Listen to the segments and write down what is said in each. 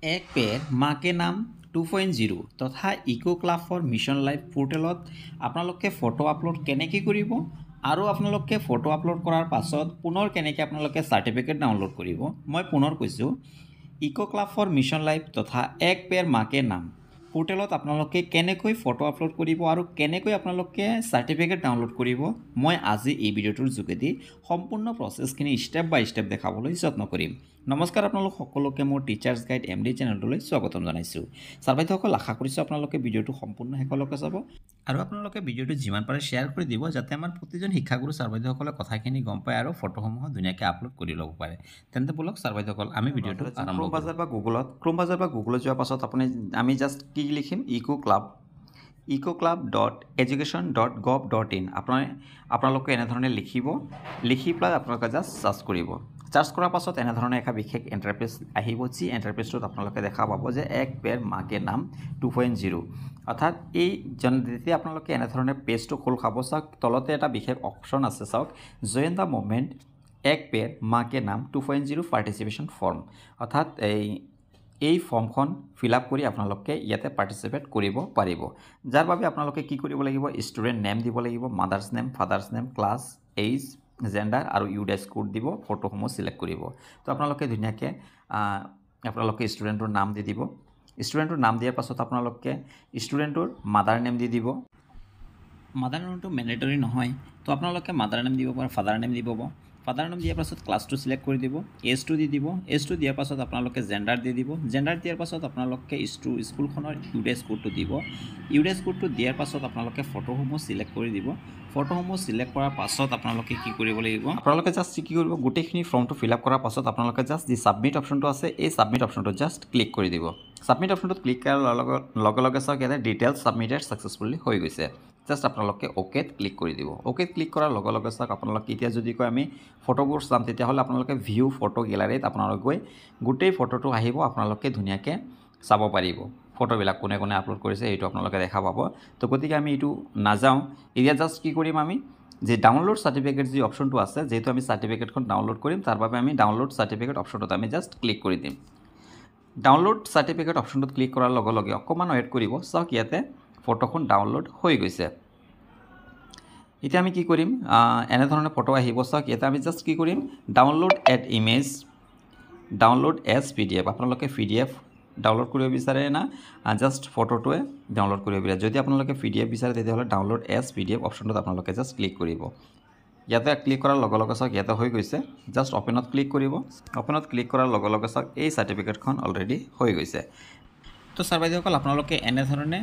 এক পেৰ মাকে নাম 2.0 তথা eco club for mission life পোৰ্টেলত আপোনালোকে ফটো আপলোড কেনেকৈ কৰিব আৰু আপোনালোকে ফটো আপলোড কৰাৰ পাছত পুনৰ কেনেকৈ আপোনালোকে চাৰ্টিফিকেট ডাউনলোড কৰিব মই পুনৰ কৈছোঁ eco club for mission life তথা এক পেৰ মাকে নাম পোৰ্টেলত আপোনালোকে কেনেকৈ ফটো আপলোড কৰিব আৰু কেনেকৈ আপোনালোকে চাৰ্টিফিকেট ডাউনলোড কৰিব মই আজি এই ভিডিঅ'টোৰ যোগেদি সম্পূৰ্ণ প্ৰচেছখিনি ষ্টেপ বাই ষ্টেপ দেখাবলৈ যত্ন কৰিম নমস্কাৰ আপোনালোক সকলোকে মোৰ টিচাৰ্ছ গাইড এমডি চেনেললৈ স্বাগতম জনাইছোঁ ছাৰ বাইদেউসকল আশা কৰিছোঁ আপোনালোকে ভিডিঅ'টো সম্পূৰ্ণ শেষলৈকে চাব আৰু আপোনালোকে ভিডিঅ'টো যিমান পাৰে শ্বেয়াৰ কৰি দিব যাতে আমাৰ প্ৰতিজন শিক্ষাগুৰু ছাৰ বাইদেউসকলে কথাখিনি গম পায় আৰু ফটোসমূহ ধুনীয়াকৈ আপলোড কৰি ল'ব পাৰে তেন্তে বলক ছাৰ বাইদেউসকল আমি ভিডিঅ'টো আৰম্ভ কৰোঁ ক্ৰোম বাজাৰ বা গুগলত যোৱাৰ পাছত আপুনি আমি জাষ্ট কি লিখিম ecoclub.education.gov.in আপোনালোকে এনেধৰণে লিখিব লিখি পেলাই আপোনালোকে জাষ্ট চাৰ্চ কৰিব চাৰ্চ কৰাৰ পাছত এনেধৰণে এটা বিশেষ ইণ্টাৰফেচ আহিব যি ইণ্টাৰফেচটোত আপোনালোকে দেখা পাব যে এক পেৰ মাকে নাম 2.0 অৰ্থাৎ এই যেতিয়া আপোনালোকে এনেধৰণে পেজটো খোল খাব চাওক তলতে এটা বিশেষ অপশ্যন আছে চাওক জইন দ্য মুভমেণ্ট এক পেৰ মাকে নাম 2.0 পাৰ্টিচিপেশ্যন ফৰ্ম অৰ্থাৎ এই ফৰ্মখন ফিল আপ কৰি আপোনালোকে ইয়াতে পাৰ্টিচিপেট কৰিব পাৰিব যাৰ বাবে আপোনালোকে কি কৰিব লাগিব ষ্টুডেণ্ট নেম দিব লাগিব mothers name father's name class age gender আৰু ইউডেছ কোড দিব ফটোসমূহ চিলেক্ট কৰিব তো আপোনালোকে ধুনীয়াকৈ আপোনালোকে ষ্টুডেণ্টৰ নাম দি দিব ষ্টুডেণ্টৰ নাম দিয়াৰ পাছত আপোনালোকে ষ্টুডেণ্টৰ মাদাৰ নেম দি দিব মাদাৰ নেমটো মেণ্ডেটৰী নহয় তো আপোনালোকে মাদাৰ নেম দিব পাৰে ফাদাৰ নেম দিব ফাদাৰ নেম দিয়াৰ পাছত ক্লাছটো চিলেক্ট কৰি দিব এজটো দি দিব এজটো দিয়াৰ পাছত আপোনালোকে জেণ্ডাৰ দি দিব জেণ্ডাৰ দিয়াৰ পাছত আপোনালোকে স্কুলখনৰ ইউডেছ কোডটো দিব ইউডেছ কোডটো দিয়াৰ পাছত আপোনালোকে ফটোসমূহ চিলেক্ট কৰি দিব ফটোসমূহ চিলেক্ট কৰাৰ পাছত আপোনালোকে কি কৰিব লাগিব আপোনালোকে জাষ্ট কি কৰিব গোটেইখিনি ফৰ্মটো ফিল আপ কৰাৰ পাছত আপোনালোকে জাষ্ট যি ছাবমিট অপশ্যনটো আছে এই ছাবমিট অপশ্যনটো জাষ্ট ক্লিক কৰি দিব ছাবমিট অপশ্যনটোত ক্লিক কৰাৰ লগে লগে চাওক ইয়াতে ডিটেইলছ ছাবমিটেড ছাকচেছফুলি হৈ গৈছে জাষ্ট আপোনালোকে অ'কেত ক্লিক কৰি দিব অ'কেত ক্লিক কৰাৰ লগে লগে চাওক আপোনালোকে এতিয়া যদি কয় আমি ফটোবোৰ চাম তেতিয়াহ'লে আপোনালোকে ভিউ ফটো গেলাৰীত আপোনালোকে গৈ গোটেই ফটোটো আহিব আপোনালোকে ধুনীয়াকৈ চাব পাৰিব ফটোবিলাক কোনে কোনে আপলোড কৰিছে এইটো আপোনালোকে দেখা পাব তো গতিকে আমি এইটো নাযাওঁ এতিয়া জাষ্ট কি কৰিম আমি যে ডাউনলোড চাৰ্টিফিকেট যি অপশ্যনটো আছে যিহেতু আমি চাৰ্টিফিকেটখন ডাউনলোড কৰিম তাৰ বাবে আমি ডাউনলোড চাৰ্টিফিকেট অপশ্যনটোত আমি জাষ্ট ক্লিক কৰি দিম ডাউনলোড চাৰ্টিফিকেট অপশ্যনটোত ক্লিক কৰাৰ লগে লগে অকণমান ৱেইট কৰিব চাওক ইয়াতে ফটোখন ডাউনলোড হৈ গৈছে এতিয়া আমি কি কৰিম এনেধৰণে ফটো আহিব চাওক ইয়াতে আমি জাষ্ট কি কৰিম download at image download as PDF আপোনালোকে PDF ডাউনলোড কৰিব বিচাৰে না জাষ্ট ফটোটোৱে ডাউনলোড কৰিব বিচাৰে যদি আপোনালোকে PDF বিচাৰে তেতিয়াহ'লে ডাউনলোড এজ PDF অপশ্যনটোত আপোনালোকে জাষ্ট ক্লিক কৰিব ইয়াতে ক্লিক কৰাৰ লগে লগে চাওক ইয়াতে হৈ গৈছে জাষ্ট অপেনত ক্লিক কৰিব অপেনত ক্লিক কৰাৰ লগে লগে চাওক এই চাৰ্টিফিকেটখন অলৰেডি হৈ গৈছে তো ছাৰ বাইদেউসকল আপোনালোকে এনেধৰণে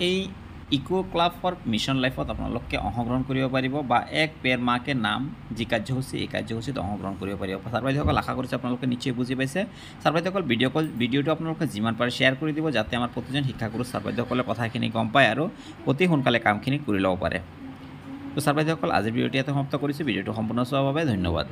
এই ইকো ক্লাব ফৰ মিছন লাইফত আপোনালোকে অংশগ্ৰহণ কৰিব পাৰিব বা এক পেৰ মাকে নাম যি কাৰ্যসূচী এই কাৰ্যসূচীত অংশগ্ৰহণ কৰিব পাৰিব ছাৰ বাইদেউসকল আশা কৰিছোঁ আপোনালোকে নিশ্চয় বুজি পাইছে ছাৰ বাইদেউসকল ভিডিঅ'টো আপোনালোকে যিমান পাৰে শ্বেয়াৰ কৰি দিব যাতে আমাৰ প্ৰতিজন শিক্ষাগুৰু ছাৰ বাইদেউসকলে কথাখিনি গম পায় আৰু অতি সোনকালে কামখিনি কৰি ল'ব পাৰে তো ছাৰ বাইদেউসকল আজিৰ ভিডিঅ'টো ইয়াতে সমাপ্ত কৰিছোঁ ভিডিঅ'টো সম্পূৰ্ণ চোৱাৰ বাবে ধন্যবাদ